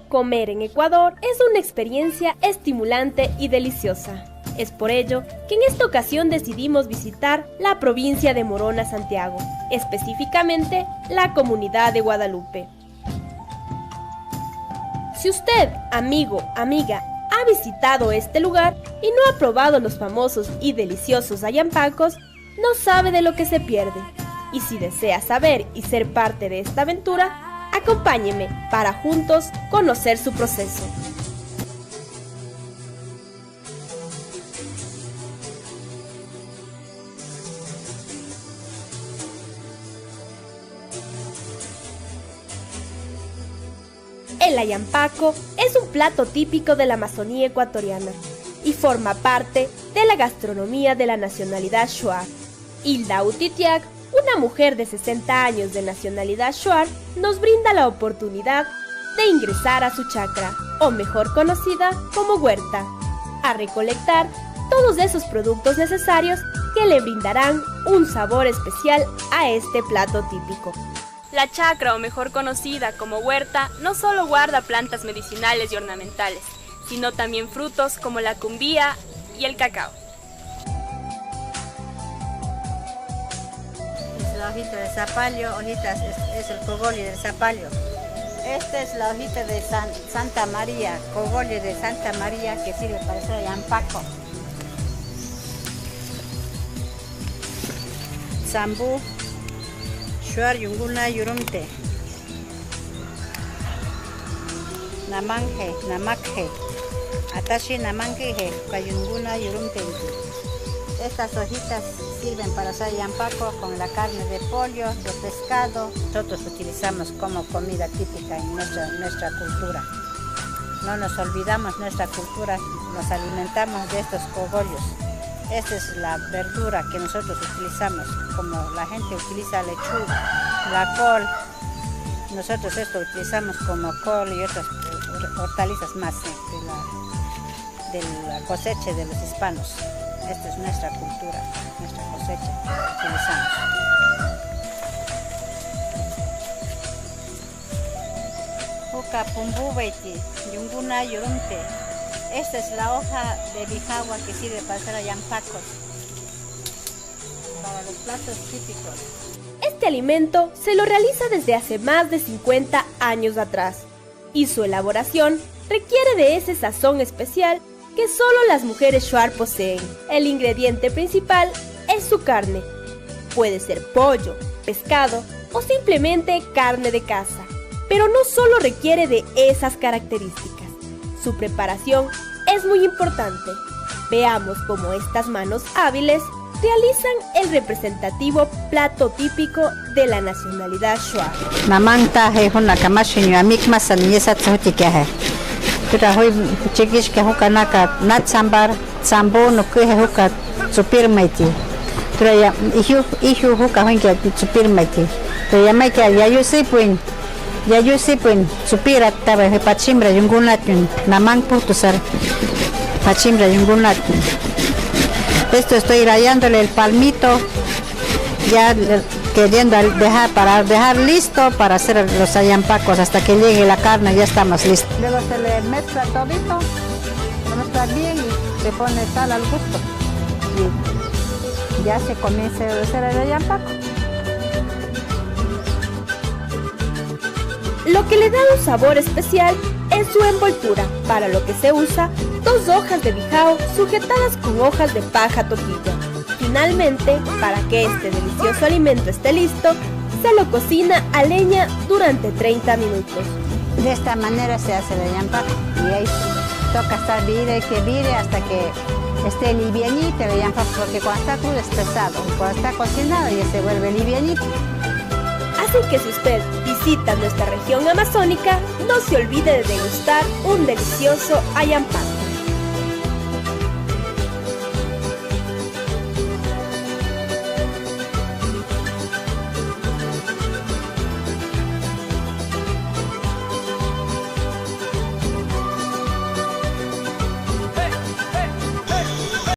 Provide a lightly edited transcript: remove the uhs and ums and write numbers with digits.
Comer en Ecuador es una experiencia estimulante y deliciosa. Es por ello que en esta ocasión decidimos visitar la provincia de Morona, Santiago, específicamente la comunidad de Guadalupe. Si usted, amigo, amiga, ha visitado este lugar y no ha probado los famosos y deliciosos hallampacos, no sabe de lo que se pierde. Y si desea saber y ser parte de esta aventura, acompáñeme para juntos conocer su proceso. El hallampaco es un plato típico de la Amazonía ecuatoriana y forma parte de la gastronomía de la nacionalidad shuar. Hilda Utitiac, una mujer de 60 años de nacionalidad shuar, nos brinda la oportunidad de ingresar a su chacra, o mejor conocida como huerta, a recolectar todos esos productos necesarios que le brindarán un sabor especial a este plato típico. La chacra, o mejor conocida como huerta, no solo guarda plantas medicinales y ornamentales, sino también frutos como la cumbía y el cacao. Es la hojita de zapallo, hojitas, es el cogollo del zapallo. Esta es la hojita de Santa María, cogollo de Santa María, que sirve para hacer hallampaco. Zambú, shuar yunguna yurumte. Namanje, namakje. Atashi namankeje, kayunguna yurumte. Estas hojitas sirven para hacer hallampaco con la carne de pollo, de pescado. Nosotros utilizamos como comida típica en nuestra cultura. No nos olvidamos nuestra cultura, nos alimentamos de estos cogollos. Esta es la verdura que nosotros utilizamos, como la gente utiliza lechuga, la col. Nosotros esto utilizamos como col y otras hortalizas más de la cosecha de los hispanos. Esta es nuestra cultura, nuestra cosecha que utilizamos. Juca pumbubeiti, yunguna yurumte. Esta es la hoja de bijagua que sirve para hacer hallampacos, para los platos típicos. Este alimento se lo realiza desde hace más de 50 años atrás y su elaboración requiere de ese sazón especial que solo las mujeres shuar poseen. El ingrediente principal es su carne. Puede ser pollo, pescado o simplemente carne de caza, pero no solo requiere de esas características. Su preparación es muy importante. Veamos cómo estas manos hábiles realizan el representativo plato típico de la nacionalidad shuar. Namanta es una camashinyo amik masaniyesa tsotikiaje. Tura hoy chiquish que juca naka natsambar sambo no que juca supir maiti. Tura ya ihu juca hoinke supir maiti. Tura ya maiti ya yo sé supira tabe pachimbra yungunatun namang putusar pachimbra yungunatun. Esto estoy rayándole el palmito, ya queriendo dejar listo para hacer los hallampacos. Hasta que llegue la carne ya estamos listos. Luego se le mezcla todito, se mezcla bien y se pone sal al gusto. Y ya se comienza a hacer el hallampaco. Lo que le da un sabor especial es su envoltura, para lo que se usa 2 hojas de bijao sujetadas con hojas de paja toquilla. Finalmente, para que este delicioso alimento esté listo, se lo cocina a leña durante 30 minutos. De esta manera se hace el hallampaco y ahí toca estar vire hasta que esté livianito el hallampaco, porque cuando está crudo es pesado, cuando está cocinado ya se vuelve livianito. Así que si usted visita nuestra región amazónica, no se olvide de degustar un delicioso hallampaco.